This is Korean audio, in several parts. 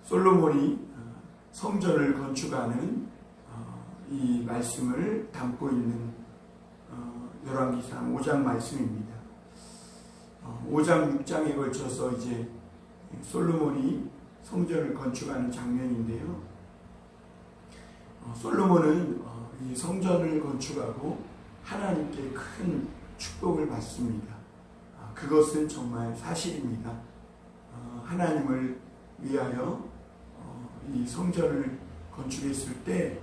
솔로몬이 성전을 건축하는 이 말씀을 담고 있는 열왕기상 5장 말씀입니다. 5장 6장에 걸쳐서 이제 솔로몬이 성전을 건축하는 장면인데요. 솔로몬은 이 성전을 건축하고 하나님께 큰 축복을 받습니다. 그것은 정말 사실입니다. 하나님을 위하여 이 성전을 건축했을 때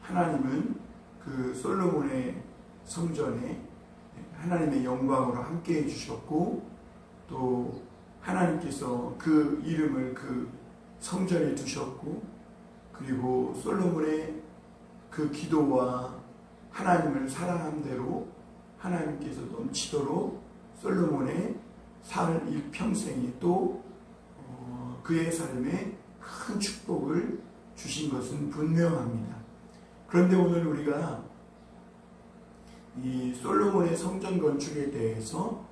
하나님은 그 솔로몬의 성전에 하나님의 영광으로 함께 해주셨고, 또 하나님께서 그 이름을 그 성전에 두셨고, 그리고 솔로몬의 그 기도와 하나님을 사랑함대로 하나님께서 넘치도록 솔로몬의 살 일평생에 또 그의 삶에 큰 축복을 주신 것은 분명합니다. 그런데 오늘 우리가 이 솔로몬의 성전 건축에 대해서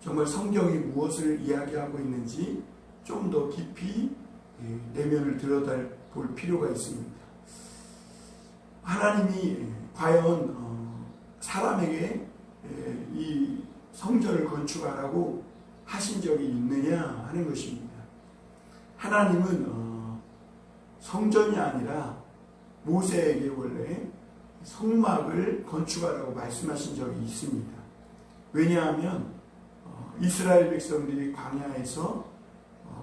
정말 성경이 무엇을 이야기하고 있는지 좀 더 깊이 내면을 들여다볼 필요가 있습니다. 하나님이 과연 사람에게 이 성전을 건축하라고 하신 적이 있느냐 하는 것입니다. 하나님은 성전이 아니라 모세에게 원래 성막을 건축하라고 말씀하신 적이 있습니다. 왜냐하면 이스라엘 백성들이 광야에서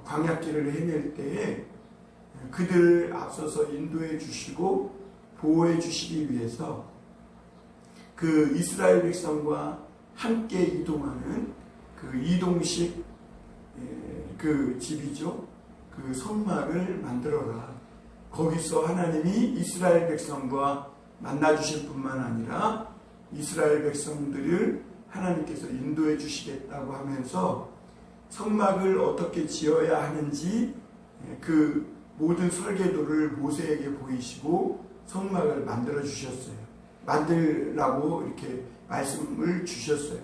광야길을 헤맬 때에 그들을 앞서서 인도해 주시고 보호해 주시기 위해서 그 이스라엘 백성과 함께 이동하는 그 이동식 그 집이죠. 그 성막을 만들어라. 거기서 하나님이 이스라엘 백성과 만나주실 뿐만 아니라 이스라엘 백성들을 하나님께서 인도해 주시겠다고 하면서 성막을 어떻게 지어야 하는지 그 모든 설계도를 모세에게 보이시고 성막을 만들어 주셨어요. 만들라고 이렇게 말씀을 주셨어요.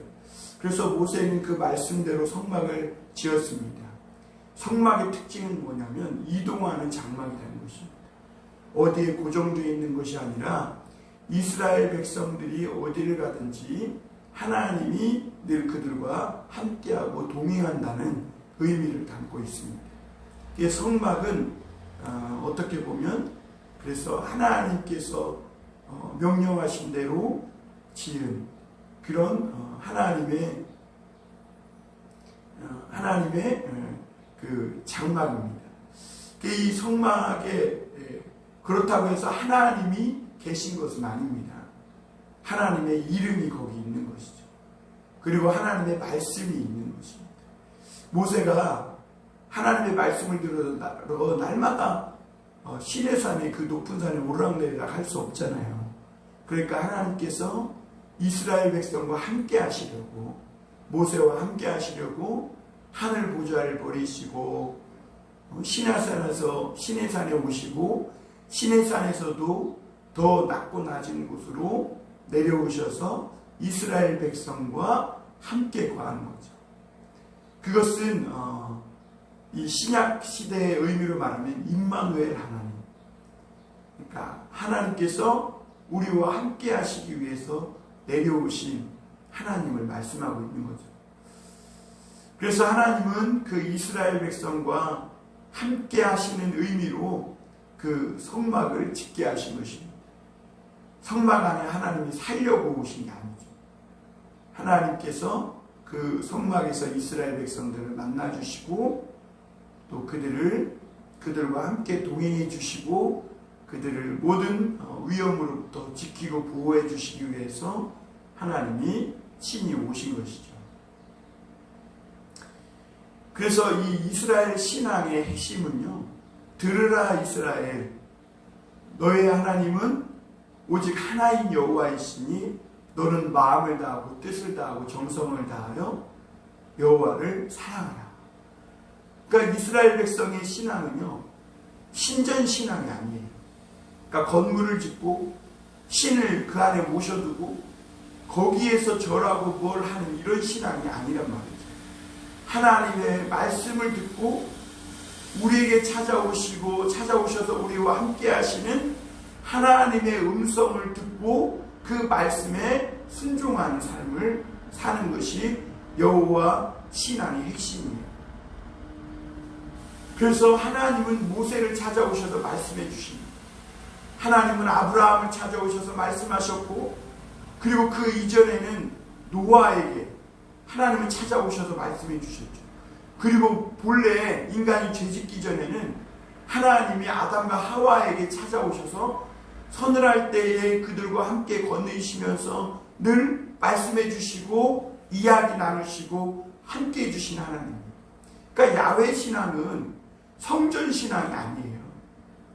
그래서 모세는 그 말씀대로 성막을 지었습니다. 성막의 특징은 뭐냐면 이동하는 장막이라는 것입니다. 어디에 고정되어 있는 것이 아니라 이스라엘 백성들이 어디를 가든지 하나님이 늘 그들과 함께하고 동행한다는 의미를 담고 있습니다. 성막은 어떻게 보면 그래서 하나님께서 명령하신 대로 지은 그런 하나님의 그 장막입니다. 이 성막에 그렇다고 해서 하나님이 계신 것은 아닙니다. 하나님의 이름이 거기 있는 것이죠. 그리고 하나님의 말씀이 있는 것입니다. 모세가 하나님의 말씀을 들어 날마다 시내산에 그 높은 산에 오르락내리락 할 수 없잖아요. 그러니까 하나님께서 이스라엘 백성과 함께 하시려고 모세와 함께 하시려고 하늘 보좌를 버리시고 시내산에 오시고 시내산에서도 더 낮고 낮은 곳으로 내려오셔서 이스라엘 백성과 함께 거하는 거죠. 그것은 이 신약 시대의 의미로 말하면 임마누엘 하나님, 그러니까 하나님께서 우리와 함께 하시기 위해서 내려오신 하나님을 말씀하고 있는 거죠. 그래서 하나님은 그 이스라엘 백성과 함께 하시는 의미로 그 성막을 짓게 하신 것입니다. 성막 안에 하나님이 살려고 오신 게 아니죠. 하나님께서 그 성막에서 이스라엘 백성들을 만나주시고 또 그들과 함께 동행해 주시고 그들을 모든 위험으로부터 지키고 보호해 주시기 위해서 하나님이 친히 오신 것이죠. 그래서 이 이스라엘 신앙의 핵심은요, 들으라 이스라엘, 너의 하나님은 오직 하나인 여호와이시니 너는 마음을 다하고 뜻을 다하고 정성을 다하여 여호와를 사랑하라. 그러니까 이스라엘 백성의 신앙은요, 신전 신앙이 아니에요. 그러니까 건물을 짓고 신을 그 안에 모셔두고 거기에서 절하고 뭘 하는 이런 신앙이 아니란 말이죠. 하나님의 말씀을 듣고 우리에게 찾아오셔서 우리와 함께 하시는 하나님의 음성을 듣고 그 말씀에 순종하는 삶을 사는 것이 여호와 신앙의 핵심이에요. 그래서 하나님은 모세를 찾아오셔서 말씀해 주십니다. 하나님은 아브라함을 찾아오셔서 말씀하셨고, 그리고 그 이전에는 노아에게 하나님은 찾아오셔서 말씀해 주셨죠. 그리고 본래 인간이 죄짓기 전에는 하나님이 아담과 하와에게 찾아오셔서 서늘할 때에 그들과 함께 건너시면서 늘 말씀해 주시고 이야기 나누시고 함께 해주신 하나님. 그러니까 야훼 신앙은 성전 신앙이 아니에요.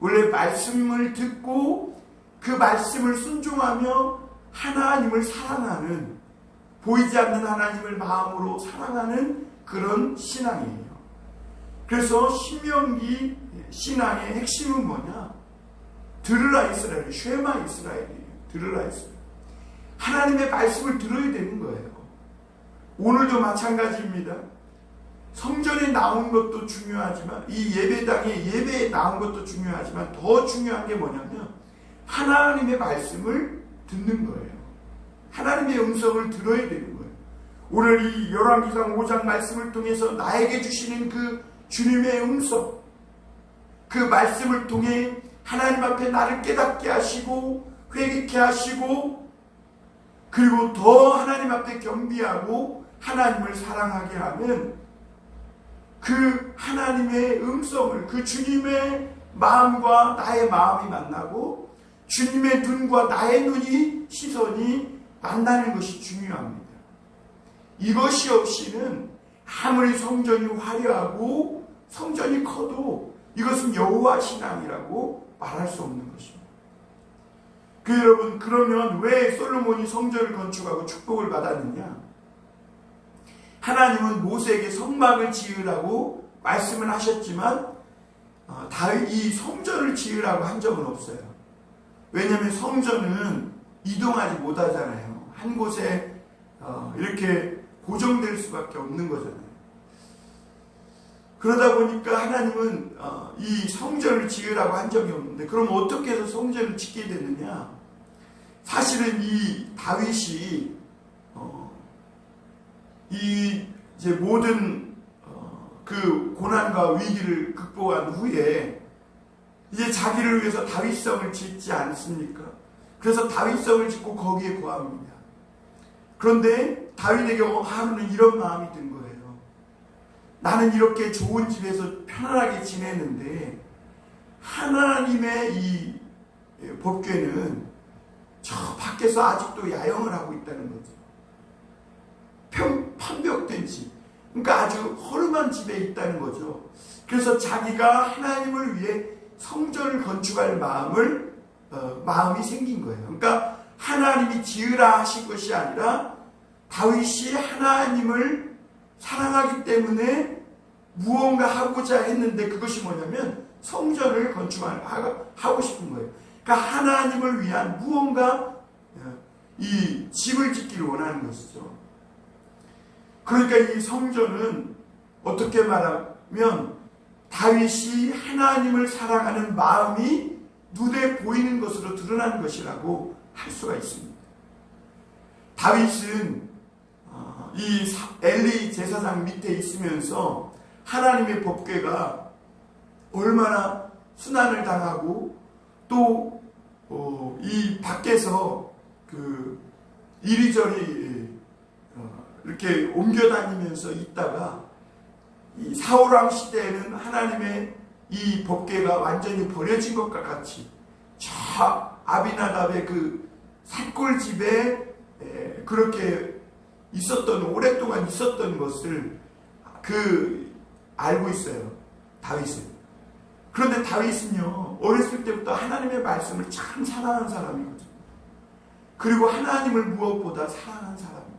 원래 말씀을 듣고 그 말씀을 순종하며 하나님을 사랑하는, 보이지 않는 하나님을 마음으로 사랑하는 그런 신앙이에요. 그래서 신명기 신앙의 핵심은 뭐냐? 들으라 이스라엘, 쉐마 이스라엘이에요. 들으라 이스라엘. 하나님의 말씀을 들어야 되는 거예요. 오늘도 마찬가지입니다. 성전에 나온 것도 중요하지만, 이 예배당에 예배에 나온 것도 중요하지만, 더 중요한 게 뭐냐면 하나님의 말씀을 듣는 거예요. 하나님의 음성을 들어야 되는 거예요. 오늘 이 열왕기상 5장 말씀을 통해서 나에게 주시는 그 주님의 음성, 그 말씀을 통해 하나님 앞에 나를 깨닫게 하시고 회개케 하시고, 그리고 더 하나님 앞에 겸비하고 하나님을 사랑하게 하면 그 하나님의 음성을, 그 주님의 마음과 나의 마음이 만나고 주님의 눈과 나의 눈이, 시선이 만나는 것이 중요합니다. 이것이 없이는 아무리 성전이 화려하고 성전이 커도 이것은 여호와 신앙이라고 말할 수 없는 것입니다. 여러분, 그러면 왜 솔로몬이 성전을 건축하고 축복을 받았느냐? 하나님은 모세에게 성막을 지으라고 말씀을 하셨지만 이 성전을 지으라고 한 적은 없어요. 왜냐하면 성전은 이동하지 못하잖아요. 한 곳에 이렇게 고정될 수밖에 없는 거잖아요. 그러다 보니까 하나님은 이 성전을 지으라고 한 적이 없는데, 그럼 어떻게 해서 성전을 짓게 됐느냐? 사실은 이 다윗이 이제 모든 그 고난과 위기를 극복한 후에 이제 자기를 위해서 다윗성을 짓지 않습니까? 그래서 다윗성을 짓고 거기에 거합니다. 그런데 다윗에게 하루는 이런 마음이 든 거예요. 나는 이렇게 좋은 집에서 편안하게 지내는데 하나님의 이 법궤는 저 밖에서 아직도 야영을 하고 있다는 거죠. 편벽된 집, 그러니까 아주 허름한 집에 있다는 거죠. 그래서 자기가 하나님을 위해 성전을 건축할 마음이 생긴 거예요. 그러니까 하나님이 지으라 하신 것이 아니라 다윗이 하나님을 사랑하기 때문에 무언가 하고자 했는데, 그것이 뭐냐면 성전을 건축하고 싶은 거예요. 그러니까 하나님을 위한 무언가 이 집을 짓기를 원하는 것이죠. 그러니까 이 성전은 어떻게 말하면 다윗이 하나님을 사랑하는 마음이 눈에 보이는 것으로 드러나는 것이라고 할 수가 있습니다. 다윗은 이 엘리 제사장 밑에 있으면서 하나님의 법궤가 얼마나 순환을 당하고 또 이 밖에서 그 이리저리 이렇게 옮겨 다니면서 있다가 이 사울왕 시대에는 하나님의 이 법궤가 완전히 버려진 것과 같이 저 아비나답의 그 산골집에 그렇게 오랫동안 있었던 것을 알고 있어요, 다윗은. 그런데 다윗은요, 어렸을 때부터 하나님의 말씀을 참 사랑하는 사람이거든요. 그리고 하나님을 무엇보다 사랑하는 사람이에요.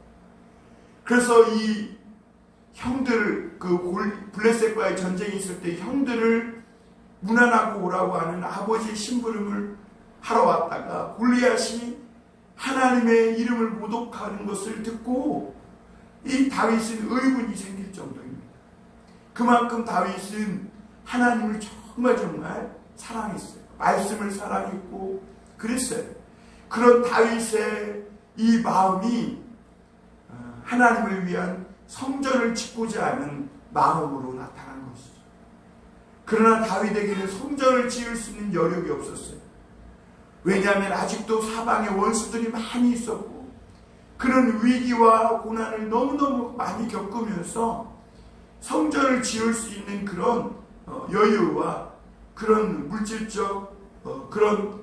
그래서 이 형들, 블레셋과의 전쟁이 있을 때 형들을 문안하고 오라고 하는 아버지의 심부름을 하러 왔다가 골리앗이 하나님의 이름을 모독하는 것을 듣고 이 다윗은 의문이 생길 정도입니다. 그만큼 다윗은 하나님을 정말 사랑했어요. 말씀을 사랑했고 그랬어요. 그런 다윗의 이 마음이 하나님을 위한 성전을 짓고자 하는 마음으로 나타난 것이죠. 그러나 다윗에게는 성전을 지을 수 있는 여력이 없었어요. 왜냐하면 아직도 사방에 원수들이 많이 있었고 그런 위기와 고난을 너무너무 많이 겪으면서 성전을 지을 수 있는 그런 여유와 그런 물질적 그런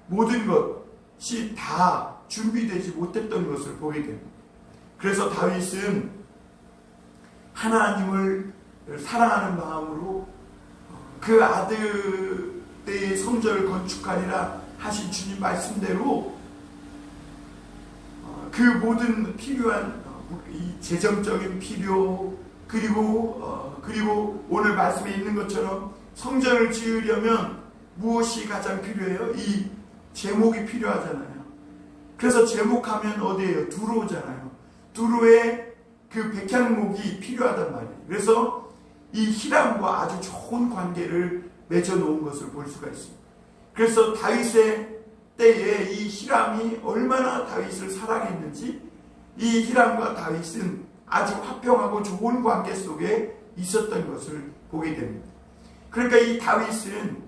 모든 것이 다 준비되지 못했던 것을 보게 됩니다. 그래서 다윗은 하나님을 사랑하는 마음으로 그 아들의 성전을 건축하리라 하신 주님 말씀대로 그 모든 필요한 이 재정적인 필요 그리고 오늘 말씀에 있는 것처럼 성전을 지으려면 무엇이 가장 필요해요? 이 제목이 필요하잖아요. 그래서 제목하면 어디예요? 두로잖아요. 두로에 그 백향목이 필요하단 말이에요. 그래서 이 히람과 아주 좋은 관계를 맺어놓은 것을 볼 수가 있습니다. 그래서 다윗의 때에 이 히람이 얼마나 다윗을 사랑했는지 이 히람과 다윗은 아주 화평하고 좋은 관계 속에 있었던 것을 보게 됩니다. 그러니까 이 다윗은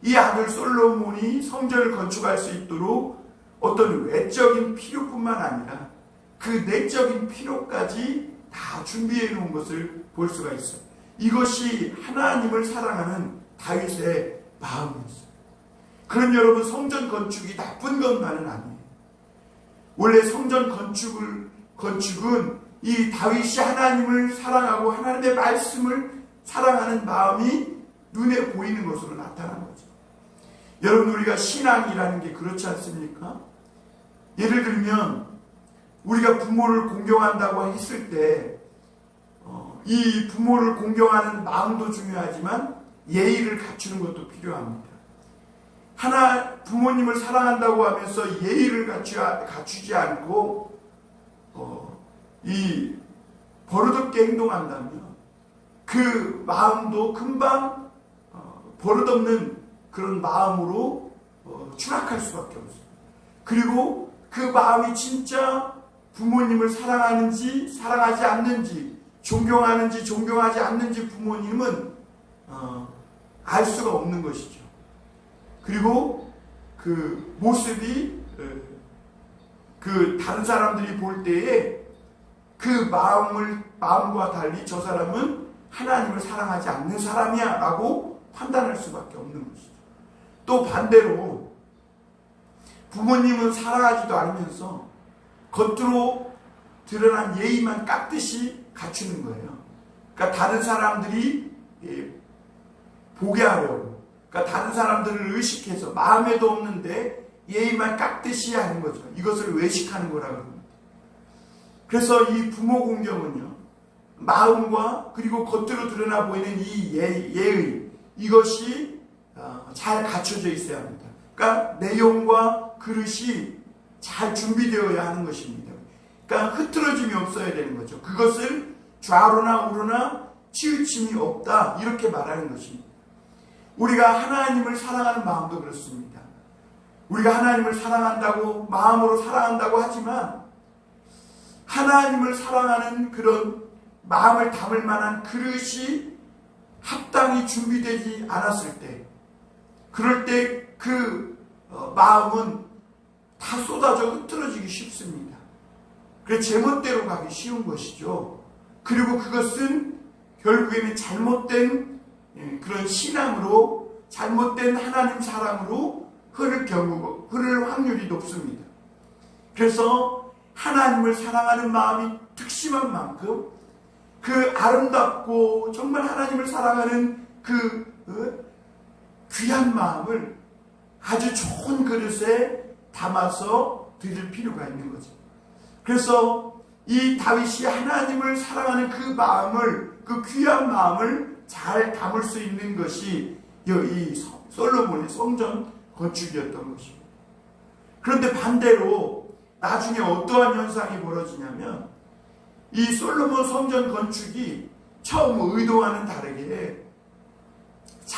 이 아들 솔로몬이 성전을 건축할 수 있도록 어떤 외적인 필요뿐만 아니라 그 내적인 필요까지 다 준비해 놓은 것을 볼 수가 있어요. 이것이 하나님을 사랑하는 다윗의 마음이었어요. 그럼 여러분, 성전 건축이 나쁜 것만은 아니에요. 원래 성전 건축은 이 다윗이 하나님을 사랑하고 하나님의 말씀을 사랑하는 마음이 눈에 보이는 것으로 나타난 거죠. 여러분, 우리가 신앙이라는 게 그렇지 않습니까? 예를 들면 우리가 부모를 공경한다고 했을 때 이 부모를 공경하는 마음도 중요하지만 예의를 갖추는 것도 필요합니다. 부모님을 사랑한다고 하면서 예의를 갖추지 않고 이 버릇없게 행동한다면 그 마음도 금방 버릇없는 그런 마음으로 추락할 수밖에 없어요. 그리고 그 마음이 진짜 부모님을 사랑하는지 사랑하지 않는지, 존경하는지 존경하지 않는지 부모님은 알 수가 없는 것이죠. 그리고 그 모습이 그 다른 사람들이 볼 때에 그 마음과 달리 저 사람은 하나님을 사랑하지 않는 사람이야 라고 판단할 수밖에 없는 것이죠. 또 반대로 부모님은 사랑하지도 않으면서 겉으로 드러난 예의만 깍듯이 갖추는 거예요. 그러니까 다른 사람들이 보게 하려고, 그러니까 다른 사람들을 의식해서 마음에도 없는데 예의만 깍듯이 하는 거죠. 이것을 외식하는 거라고 합니다. 그래서 이 부모 공경은요, 마음과 그리고 겉으로 드러나 보이는 이 예의, 이것이 잘 갖춰져 있어야 합니다. 그러니까 내용과 그릇이 잘 준비되어야 하는 것입니다. 그러니까 흐트러짐이 없어야 되는 거죠. 그것을 좌로나 우로나 치우침이 없다, 이렇게 말하는 것입니다. 우리가 하나님을 사랑하는 마음도 그렇습니다. 우리가 하나님을 사랑한다고, 마음으로 사랑한다고 하지만 하나님을 사랑하는 그런 마음을 담을 만한 그릇이 합당히 준비되지 않았을 때, 그럴 때 그 마음은 다 쏟아져 흐트러지기 쉽습니다. 그래서 제멋대로 가기 쉬운 것이죠. 그리고 그것은 결국에는 잘못된 그런 신앙으로, 잘못된 하나님 사랑으로 흐를 확률이 높습니다. 그래서 하나님을 사랑하는 마음이 특심한 만큼 그 아름답고 정말 하나님을 사랑하는 그 귀한 마음을 아주 좋은 그릇에 담아서 드릴 필요가 있는 거죠. 그래서 이 다윗이 하나님을 사랑하는 그 마음을, 그 귀한 마음을 잘 담을 수 있는 것이 이 솔로몬의 성전 건축이었던 것입니다. 그런데 반대로 나중에 어떠한 현상이 벌어지냐면, 이 솔로몬 성전 건축이 처음 의도와는 다르게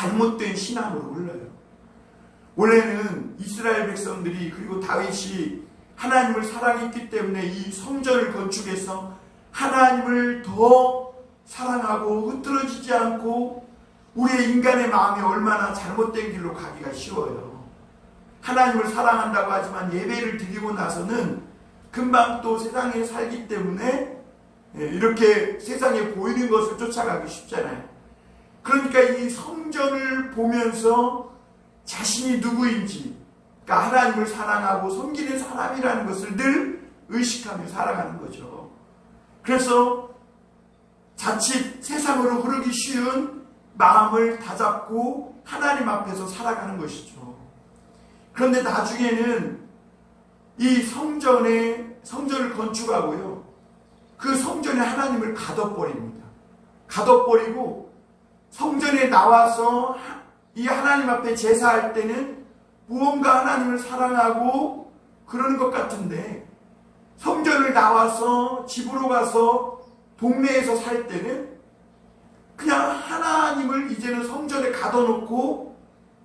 잘못된 신앙으로 흘러요. 원래는 이스라엘 백성들이 그리고 다윗이 하나님을 사랑했기 때문에 이 성전을 건축해서 하나님을 더 사랑하고 흐트러지지 않고 우리의 인간의 마음이 얼마나 잘못된 길로 가기가 쉬워요. 하나님을 사랑한다고 하지만 예배를 드리고 나서는 금방 또 세상에 살기 때문에 이렇게 세상에 보이는 것을 쫓아가기 쉽잖아요. 그러니까 이 성전을 보면서 자신이 누구인지, 그러니까 하나님을 사랑하고 섬기는 사람이라는 것을 늘 의식하며 살아가는 거죠. 그래서 자칫 세상으로 흐르기 쉬운 마음을 다잡고 하나님 앞에서 살아가는 것이죠. 그런데 나중에는 이 성전을 건축하고요, 그 성전에 하나님을 가둬버립니다. 가둬버리고 성전에 나와서 이 하나님 앞에 제사할 때는 무언가 하나님을 사랑하고 그러는 것 같은데, 성전을 나와서 집으로 가서 동네에서 살 때는 그냥 하나님을 이제는 성전에 가둬놓고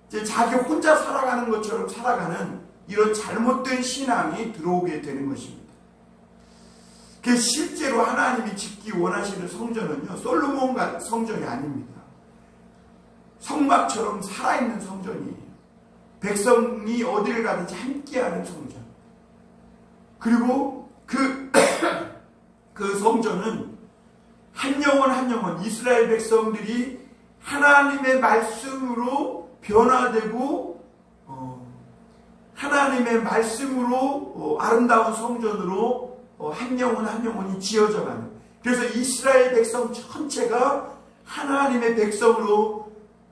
이제 자기 혼자 살아가는 것처럼 살아가는 이런 잘못된 신앙이 들어오게 되는 것입니다. 실제로 하나님이 짓기 원하시는 성전은요, 솔로몬 같은 성전이 아닙니다. 성막처럼 살아있는 성전이에요. 백성이 어디를 가든지 함께하는 성전. 그리고 그 성전은 한 영혼 한 영혼, 이스라엘 백성들이 하나님의 말씀으로 변화되고 하나님의 말씀으로 아름다운 성전으로 한 영혼 한 영혼이 지어져가는, 그래서 이스라엘 백성 전체가 하나님의 백성으로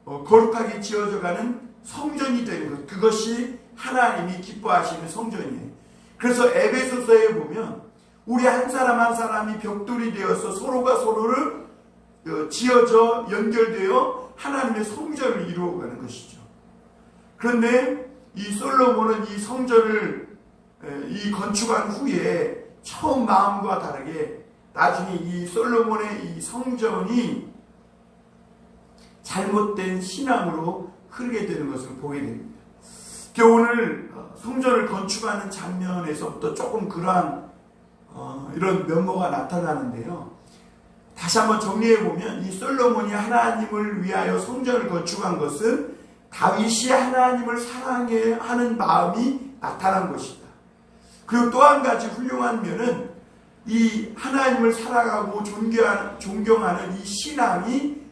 거룩하게 지어져가는 성전이 되는 것, 그것이 하나님이 기뻐하시는 성전이에요. 그래서 에베소서에 보면 우리 한 사람 한 사람이 벽돌이 되어서 서로가 서로를 지어져 연결되어 하나님의 성전을 이루어가는 것이죠. 그런데 이 솔로몬은 이 성전을 건축한 후에 처음 마음과 다르게 나중에 이 솔로몬의 이 성전이 잘못된 신앙으로 흐르게 되는 것을 보게 됩니다. 오늘 성전을 건축하는 장면에서부터 조금 그러한 이런 면모가 나타나는데요. 다시 한번 정리해보면 이 솔로몬이 하나님을 위하여 성전을 건축한 것은 다윗이 하나님을 사랑하는 마음이 나타난 것이다. 그리고 또 한 가지 훌륭한 면은 이 하나님을 사랑하고 존경하는 이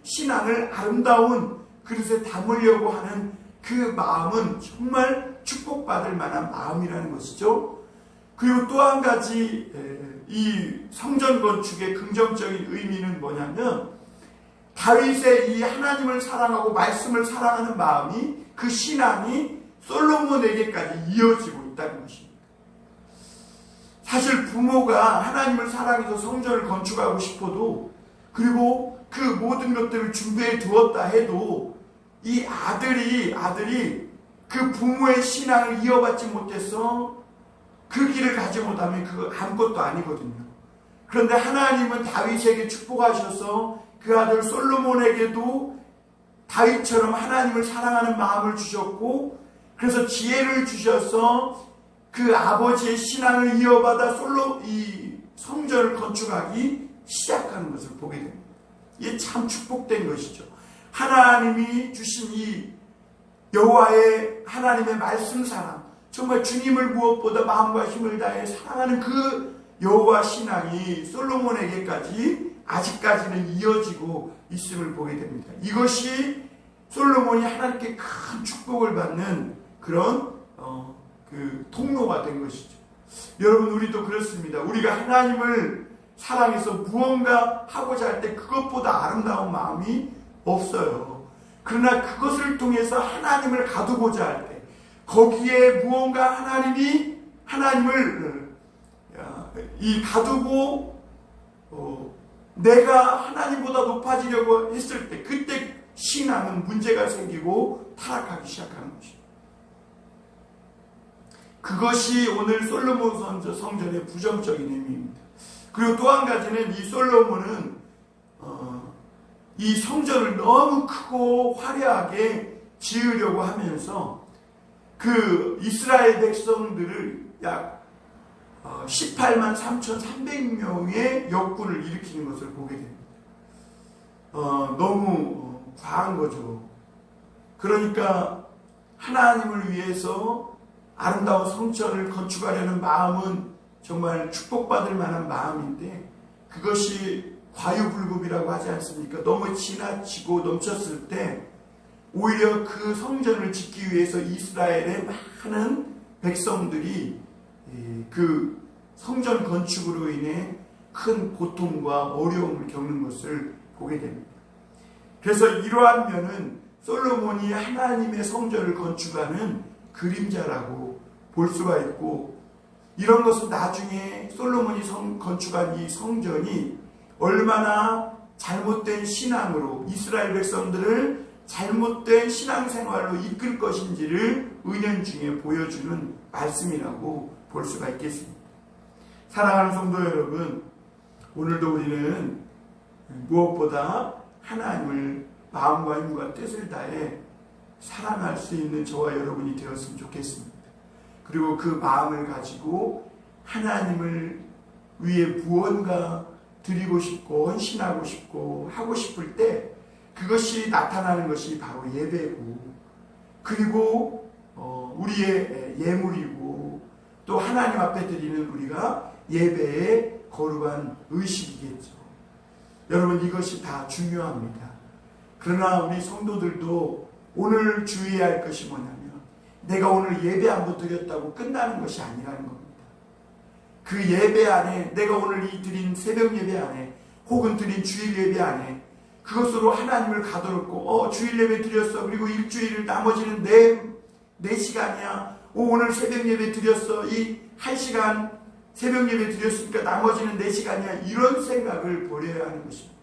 신앙을 아름다운 그릇에 담으려고 하는 그 마음은 정말 축복받을 만한 마음이라는 것이죠. 그리고 또 한 가지 이 성전 건축의 긍정적인 의미는 뭐냐면, 다윗의 이 하나님을 사랑하고 말씀을 사랑하는 마음이, 그 신앙이 솔로몬에게까지 이어지고 있다는 것입니다. 사실 부모가 하나님을 사랑해서 성전을 건축하고 싶어도, 그리고 그 모든 것들을 준비해 두었다 해도 이 아들이 그 부모의 신앙을 이어받지 못해서 그 길을 가지 못하면 그거 아무것도 아니거든요. 그런데 하나님은 다윗에게 축복하셔서 그 아들 솔로몬에게도 다윗처럼 하나님을 사랑하는 마음을 주셨고, 그래서 지혜를 주셔서 그 아버지의 신앙을 이어받아 이 성전을 건축하기 시작하는 것을 보게 됩니다. 이게 참 축복된 것이죠. 하나님이 주신 이 여호와의 하나님의 말씀 사랑, 정말 주님을 무엇보다 마음과 힘을 다해 사랑하는 그 여호와 신앙이 솔로몬에게까지 아직까지는 이어지고 있음을 보게 됩니다. 이것이 솔로몬이 하나님께 큰 축복을 받는 그런 그 통로가 된 것이죠. 여러분, 우리도 그렇습니다. 우리가 하나님을 사랑해서 무언가 하고자 할 때 그것보다 아름다운 마음이 없어요. 그러나 그것을 통해서 하나님을 가두고자 할 때, 거기에 무언가 하나님을 가두고 내가 하나님보다 높아지려고 했을 때, 그때 신앙은 문제가 생기고 타락하기 시작하는 것입니다. 그것이 오늘 솔로몬 성전의 부정적인 의미입니다. 그리고 또 한 가지는 이 솔로몬은 이 성전을 너무 크고 화려하게 지으려고 하면서 그 이스라엘 백성들을 약 18만 3,300명의 역군을 일으키는 것을 보게 됩니다. 너무 과한 거죠. 그러니까 하나님을 위해서 아름다운 성전을 건축하려는 마음은 정말 축복받을 만한 마음인데 그것이 과유불급이라고 하지 않습니까? 너무 지나치고 넘쳤을 때 오히려 그 성전을 짓기 위해서 이스라엘의 많은 백성들이 그 성전 건축으로 인해 큰 고통과 어려움을 겪는 것을 보게 됩니다. 그래서 이러한 면은 솔로몬이 하나님의 성전을 건축하는 그림자라고 볼 수가 있고, 이런 것은 나중에 솔로몬이 건축한 이 성전이 얼마나 잘못된 신앙으로 이스라엘 백성들을 잘못된 신앙생활로 이끌 것인지를 은연중에 보여주는 말씀이라고 볼 수가 있겠습니다. 사랑하는 성도 여러분, 오늘도 우리는 무엇보다 하나님을 마음과 힘과 뜻을 다해 사랑할 수 있는 저와 여러분이 되었으면 좋겠습니다. 그리고 그 마음을 가지고 하나님을 위해 무언가 드리고 싶고 헌신하고 싶고 하고 싶을 때 그것이 나타나는 것이 바로 예배고, 그리고 우리의 예물이고, 또 하나님 앞에 드리는 우리가 예배의 거룩한 의식이겠죠. 여러분, 이것이 다 중요합니다. 그러나 우리 성도들도 오늘 주의해야 할 것이 뭐냐면, 내가 오늘 예배 한번 드렸다고 끝나는 것이 아니라는 겁니다. 그 예배 안에, 내가 오늘 이 드린 새벽 예배 안에 혹은 드린 주일 예배 안에 그것으로 하나님을 가둬놓고 주일 예배 드렸어, 그리고 일주일 나머지는 내 시간이야, 오늘 새벽 예배 드렸어, 이 1시간 새벽 예배 드렸으니까 나머지는 내 시간이야, 이런 생각을 버려야 하는 것입니다.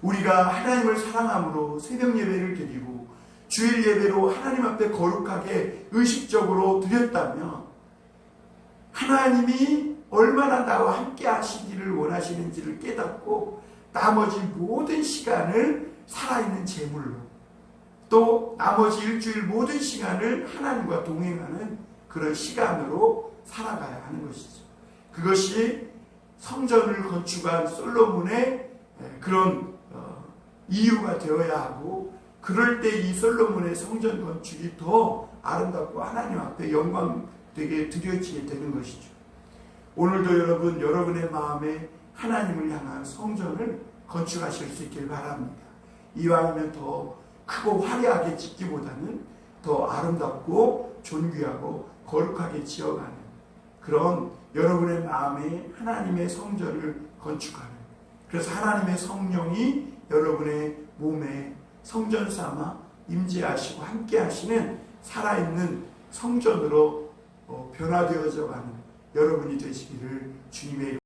우리가 하나님을 사랑함으로 새벽 예배를 드리고 주일 예배로 하나님 앞에 거룩하게 의식적으로 드렸다면 하나님이 얼마나 나와 함께 하시기를 원하시는지를 깨닫고 나머지 모든 시간을 살아있는 제물로, 또 나머지 일주일 모든 시간을 하나님과 동행하는 그런 시간으로 살아가야 하는 것이죠. 그것이 성전을 건축한 솔로몬의 그런 이유가 되어야 하고, 그럴 때 이 솔로몬의 성전 건축이 더 아름답고 하나님 앞에 영광되게 드려지게 되는 것이죠. 오늘도 여러분, 여러분의 마음에 하나님을 향한 성전을 건축하실 수 있길 바랍니다. 이왕이면 더 크고 화려하게 짓기보다는 더 아름답고 존귀하고 거룩하게 지어가는 그런 여러분의 마음에 하나님의 성전을 건축하는, 그래서 하나님의 성령이 여러분의 몸에 성전 삼아 임재하시고 함께 하시는 살아있는 성전으로 변화되어져 가는 여러분이 되시기를 주님의